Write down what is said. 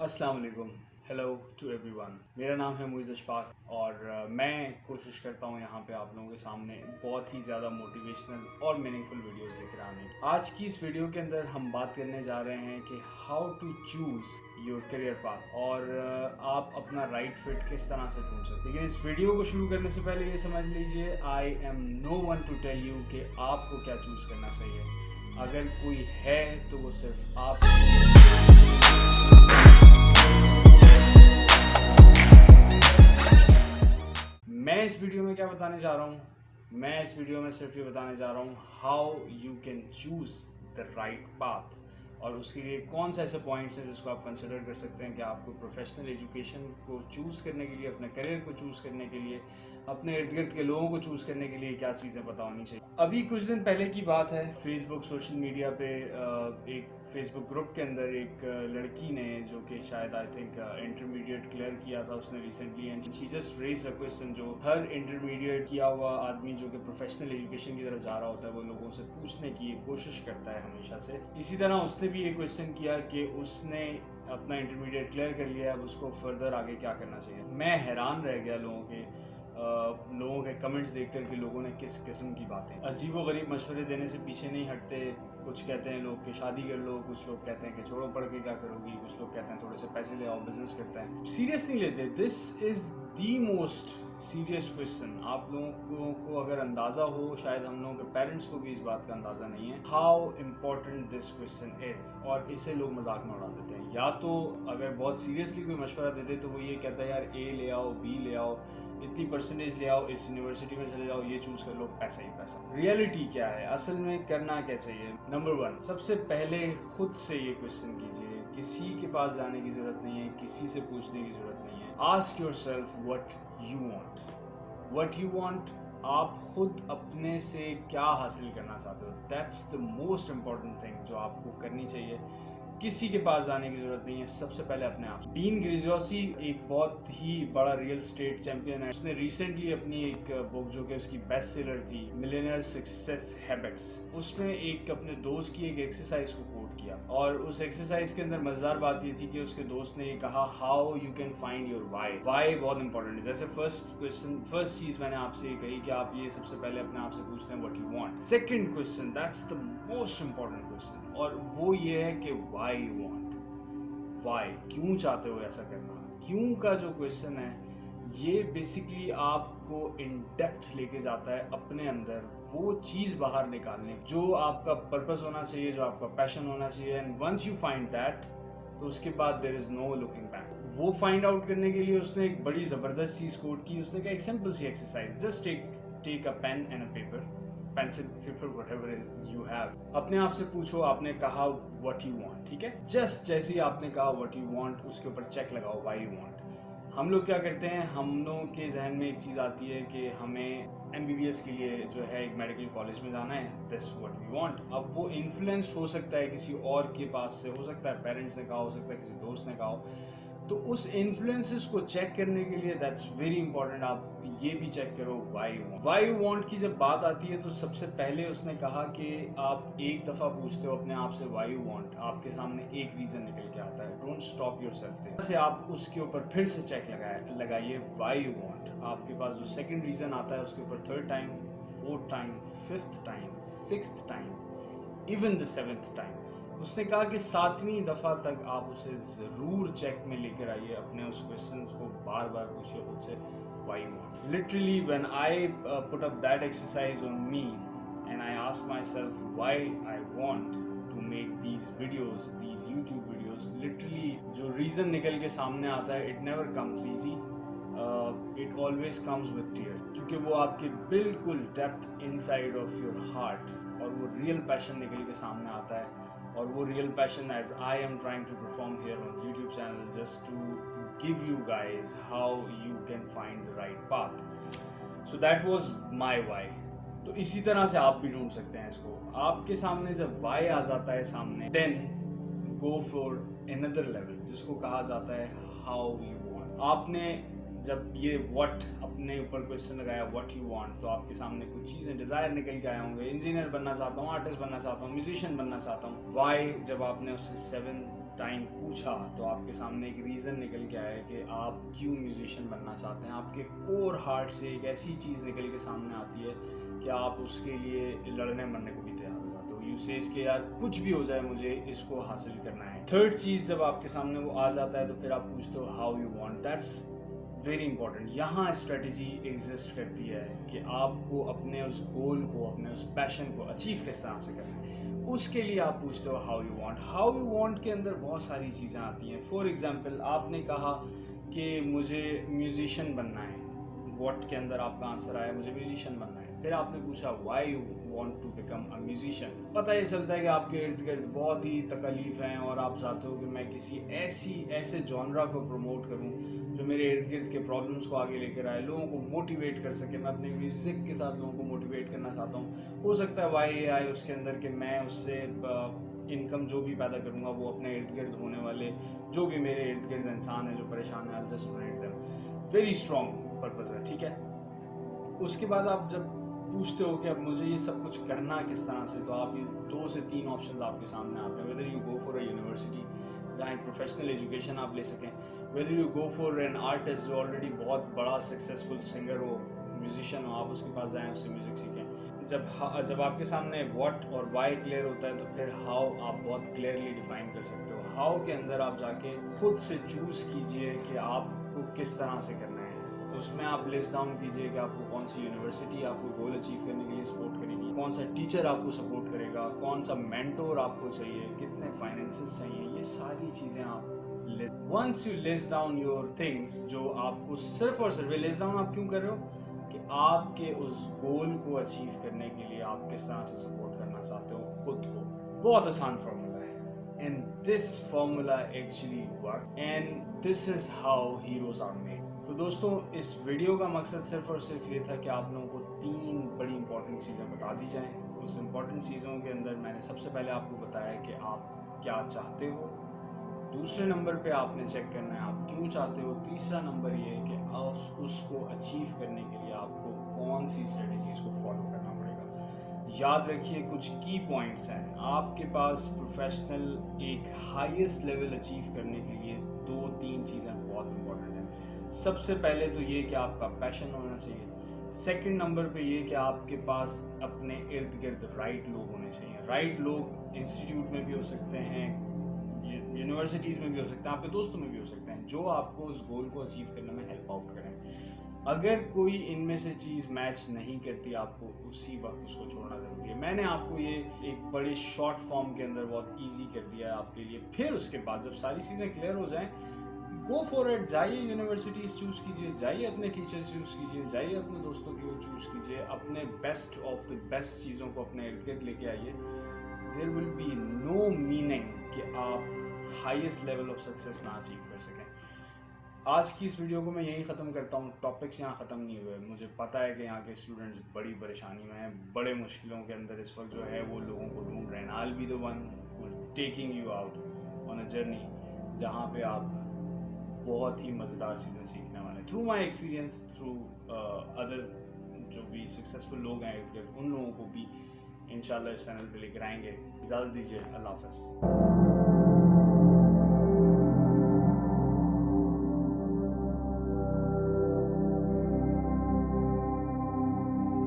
अस्सलाम वालेकुम, hello to everyone. मेरा नाम है मुइज़ अशफाक और मैं कोशिश करता हूँ यहाँ पे आप लोगों के सामने बहुत ही ज़्यादा मोटिवेशनल और मीनिंगफुल वीडियोस लेकर आने। आज की इस वीडियो के अंदर हम बात करने जा रहे हैं कि how to choose your career path और आप अपना राइट फिट किस तरह से ढूंढ सकते हैं। लेकिन इस वीडियो को शुरू करने से पहले ये समझ लीजिए, I am no one to tell you कि आपको क्या चूज़ करना चाहिए। अगर कोई है तो वो सिर्फ आप। मैं इस वीडियो में क्या बताने जा रहा हूँ, मैं इस वीडियो में सिर्फ ये बताने जा रहा हूँ how you can choose the right path, और उसके लिए कौन सा ऐसे पॉइंट्स हैं जिसको आप कंसिडर कर सकते हैं कि आपको प्रोफेशनल एजुकेशन को चूज़ करने के लिए, अपने करियर को चूज़ करने के लिए, अपने इर्द गिर्द के लोगों को चूज़ करने के लिए क्या चीज़ें पता होनी चाहिए। अभी कुछ दिन पहले की बात है, फेसबुक सोशल मीडिया पे एक फेसबुक ग्रुप के अंदर एक लड़की ने, जो कि शायद आई थिंक इंटरमीडिएट क्लियर किया था उसने recently, and she just raise a question जो हर इंटरमीडिएट किया हुआ आदमी जो कि प्रोफेशनल एजुकेशन की तरफ जा रहा होता है वो लोगों से पूछने की कोशिश करता है हमेशा से। इसी तरह उसने भी ये क्वेश्चन किया कि उसने अपना इंटरमीडिएट क्लियर कर लिया, अब उसको फर्दर आगे क्या करना चाहिए। मैं हैरान रह गया लोगों के कमेंट्स देख कर कि लोगों ने किस किस्म की बातें, अजीबो गरीब मशवरे देने से पीछे नहीं हटते। कुछ कहते हैं लोग कि शादी कर लो, कुछ लोग कहते हैं कि छोड़ो पढ़ के क्या करोगी, कुछ लोग कहते हैं थोड़े से पैसे ले आओ, बिजनेस करते हैं। सीरियस नहीं लेते। This is the most serious question. आप लोगों को अगर अंदाज़ा हो, शायद हम लोगों के पेरेंट्स को भी इस बात का अंदाज़ा नहीं है how important this question is, और इसे लोग मजाक में उड़ा देते हैं। या तो अगर बहुत सीरियसली कोई मशवरा देते तो वो ये कहता है यार ए ले आओ, बी ले आओ, इतनी परसेंटेज ले आओ, इस यूनिवर्सिटी में चले जाओ, ये चूज़ कर लो, पैसा ही पैसा। रियलिटी क्या है, असल में करना क्या चाहिए? नंबर 1, सबसे पहले खुद से ये क्वेश्चन कीजिए। किसी के पास जाने की ज़रूरत नहीं है, किसी से पूछने की ज़रूरत नहीं है। Ask yourself what you want. What you want, आप खुद अपने से क्या हासिल करना चाहते हो, that's the most important thing जो आपको करनी चाहिए। किसी के पास जाने की जरूरत नहीं है, सबसे पहले अपने आप। डीन ग्रेजोसी एक बहुत ही बड़ा रियल स्टेट चैंपियन है। उसने रिसेंटली अपनी एक बुक जो कि उसकी बेस्ट सेलर थी, मिलियनेयर सक्सेस हैबिट्स, उसमें एक अपने दोस्त की एक एक्सरसाइज को कोट किया, और उस एक्सरसाइज के अंदर मजेदार बात ये थी कि उसके दोस्त ने ये कहा how you can find your why. Why बहुत इंपॉर्टेंट है। जैसे फर्स्ट चीज मैंने आपसे ये कही कि आप ये सबसे पहले अपने आप से पूछते हैं what you want. Second question, that's the most important question, और वो ये है कि व्हाई यू वांट। व्हाई, क्यों चाहते हो ऐसा करना। क्यों का जो क्वेश्चन है ये बेसिकली आपको इन डेप्थ लेके जाता है अपने अंदर, वो चीज़ बाहर निकालने जो आपका पर्पस होना चाहिए, जो आपका पैशन होना चाहिए। And once you find that, तो उसके बाद there is no looking back. वो फाइंड आउट करने के लिए उसने एक बड़ी ज़बरदस्त चीज़ कोट की। उसने कहा एक सिंपल सी exercise, just take a pen and a paper, pencil, paper, whatever you have. अपने आप से पूछो, आपने कहा व्हाट यू वांट, ठीक है, जस्ट जैसे ही आपने कहा व्हाट यू वांट, उसके ऊपर चेक लगाओ व्हाई यू वांट। हम लोग क्या करते हैं, हम लोगों के जहन में एक चीज़ आती है कि हमें MBBS के लिए जो है एक मेडिकल कॉलेज में जाना है, दैट्स व्हाट वी वांट। अब वो इन्फ्लुएंस्ड हो सकता है किसी और के पास से, हो सकता है पेरेंट्स ने कहा, हो सकता है किसी दोस्त ने कहा। तो उस इन्फ्लुएंसेस को चेक करने के लिए दैट्स वेरी इंपॉर्टेंट, आप ये भी चेक करो व्हाई यू वांट की जब बात आती है तो सबसे पहले उसने कहा कि आप एक दफ़ा पूछते हो अपने आप से व्हाई यू वांट, आपके सामने एक रीज़न निकल के आता है। Don't stop yourself there. से आप उसके ऊपर फिर से चेक लगाइए व्हाई यू वांट। आपके पास जो सेकंड रीज़न आता है उसके ऊपर third time, fourth time, fifth time, sixth time, even the seventh time. उसने कहा कि 7वीं दफ़ा तक आप उसे ज़रूर चेक में लेकर आइए, अपने उस क्वेश्चंस को बार बार पूछिए खुद से why you want. Literally when I put up that exercise on me and I ask myself why I want to make these videos, these YouTube videos, literally जो रीज़न निकल के सामने आता है, it never comes easy, it always comes with tears, क्योंकि वो आपके बिल्कुल depth inside of your heart, और वो रियल पैशन निकल के सामने आता है। और वो real passion, as I am trying to perform here on YouTube channel, just to give you guys how you can find the right path. So that was my why. तो इसी तरह से आप भी ढूंढ सकते हैं इसको। आपके सामने जब व्हाई आ जाता है सामने, then go for another level, जिसको कहा जाता है हाउ यू वांट। आपने जब ये व्हाट अपने ऊपर क्वेश्चन लगाया व्हाट यू वांट, तो आपके सामने कुछ चीज़ें डिज़ायर निकल के आए होंगे। इंजीनियर बनना चाहता हूँ, आर्टिस्ट बनना चाहता हूँ, म्यूजिशियन बनना चाहता हूँ। वाई, जब आपने उससे 7 टाइम पूछा तो आपके सामने एक रीज़न निकल के आया कि आप क्यों म्यूजिशियन बनना चाहते हैं, आपके कोर हार्ट से एक ऐसी चीज़ निकल के सामने आती है कि आप उसके लिए लड़ने मरने को भी तैयार हो जाते हो। यू सेज के यार कुछ भी हो जाए मुझे इसको हासिल करना है। थर्ड चीज़ जब आपके सामने वो आ जाता है तो फिर आप पूछते हो how you want, that's very important. यहाँ स्ट्रेटजी एग्जिस्ट करती है कि आपको अपने उस गोल को, अपने उस पैशन को अचीव किस तरह से करना है। उसके लिए आप पूछते हो how you want. How you want के अंदर बहुत सारी चीज़ें आती हैं। फॉर एग्जांपल आपने कहा कि मुझे म्यूजिशियन बनना है, व्हाट के अंदर आपका आंसर आया मुझे म्यूजिशियन बनना है। फिर आपने पूछा why you want to become a musician. पता ये चलता है कि आपके इर्द गिर्द बहुत ही तकलीफ हैं और आप चाहते हो कि मैं किसी ऐसे जॉनरा को प्रमोट करूं जो मेरे इर्द गिर्द के प्रॉब्लम्स को आगे लेकर आए, लोगों को मोटिवेट कर सके। मैं अपने म्यूज़िक के साथ लोगों को मोटिवेट करना चाहता हूँ। हो सकता है वाई ए आए उसके अंदर कि मैं उससे इनकम जो भी पैदा करूँगा वो अपने इर्द गिर्द होने वाले जो भी मेरे इर्द गिर्द इंसान है जो परेशान है, just donate them. Very strong purpose है, ठीक है। उसके बाद आप जब पूछते हो कि अब मुझे ये सब कुछ करना किस तरह से, तो आप ये 2 से 3 ऑप्शंस आपके सामने आते हैं। Whether you go for a university जहाँ एक प्रोफेशनल एजुकेशन आप ले सकें, whether you go for an artist जो ऑलरेडी बहुत बड़ा सक्सेसफुल सिंगर हो, म्यूजिशियन हो, आप उसके पास जाएँ, उससे म्यूज़िक सीखें। जब आपके सामने व्हाट और वाई क्लियर होता है तो फिर हाउ आप बहुत क्लियरली डिफाइन कर सकते हो। हाउ के अंदर आप जाके खुद से चूज़ कीजिए कि आपको किस तरह से करना है। उसमें आप लिस्ट डाउन कीजिए कि आपको कौन सी यूनिवर्सिटी आपको गोल अचीव करने के लिए सपोर्ट करेगी, कौन सा टीचर आपको सपोर्ट करेगा, कौन सा मेंटोर आपको चाहिए, कितने फाइनेंसेस चाहिए, ये सारी चीज़ें आप once you list down your things, जो आपको सिर्फ और सिर्फ लिस्ट डाउन आप क्यों कर रहे हो कि आपके उस गोल को अचीव करने के लिए आप किस तरह से सपोर्ट करना चाहते हो खुद को। बहुत आसान फार्मूला है and this formula actually work and this is how heroes are made. तो दोस्तों इस वीडियो का मकसद सिर्फ और सिर्फ ये था कि आप लोगों को 3 बड़ी इंपॉर्टेंट चीज़ें बता दी जाएं। उस इंपॉर्टेंट चीज़ों के अंदर मैंने सबसे पहले आपको बताया कि आप क्या चाहते हो, दूसरे नंबर पे आपने चेक करना है आप क्यों चाहते हो, तीसरा नंबर ये है कि उसको अचीव करने के लिए आपको कौन सी स्ट्रेटजीज को फॉलो करना पड़ेगा। याद रखिए कुछ की पॉइंट्स हैं आपके पास। प्रोफेशनल एक हाईएस्ट लेवल अचीव करने के लिए 2-3 चीज़ें बहुत इंपॉर्टेंट हैं। सबसे पहले तो ये कि आपका पैशन होना चाहिए। सेकंड नंबर पे ये कि आपके पास अपने इर्द गिर्द राइट लोग होने चाहिए। राइट लोग इंस्टीट्यूट में भी हो सकते हैं, यूनिवर्सिटीज़ में भी हो सकते हैं, आपके दोस्तों में भी हो सकते हैं, जो आपको उस गोल को अचीव करने में हेल्प आउट करें। अगर कोई इनमें से चीज़ मैच नहीं करती आपको उसी वक्त उसको छोड़ना ज़रूरी है। मैंने आपको ये एक बड़े शॉर्ट फॉर्म के अंदर बहुत ईजी कर दिया है आपके लिए। फिर उसके बाद जब सारी चीज़ें क्लियर हो जाएं, गो फॉर इट। जाइए यूनिवर्सिटीज़ चूज़ कीजिए, जाइए अपने टीचर चूज़ कीजिए, जाइए अपने दोस्तों की वो चूज़ कीजिए, अपने बेस्ट ऑफ द बेस्ट चीज़ों को अपने इर्द गिर्द लेके आइए। There will be no meaning कि आप हाईएस्ट लेवल ऑफ सक्सेस ना अचीव कर सकें। आज की इस वीडियो को मैं यहीं ख़त्म करता हूँ। टॉपिक्स यहाँ ख़त्म नहीं हुए। मुझे पता है कि यहाँ के स्टूडेंट्स बड़ी परेशानी में हैं, बड़े मुश्किलों के अंदर इस वक्त जो है वो लोगों को ढूंढ रहे हैं। I will be the one taking you out on a journey जहाँ पे आप बहुत ही मज़ेदार चीज़ें सीखने वाले हैं। Through my experience, through other जो भी सक्सेसफुल लोग हैं उन लोगों को भी इंशाल्लाह इस चैनल पे लेकर आएंगे। इजाज़त दीजिए, अल्लाह हाफ़िज़।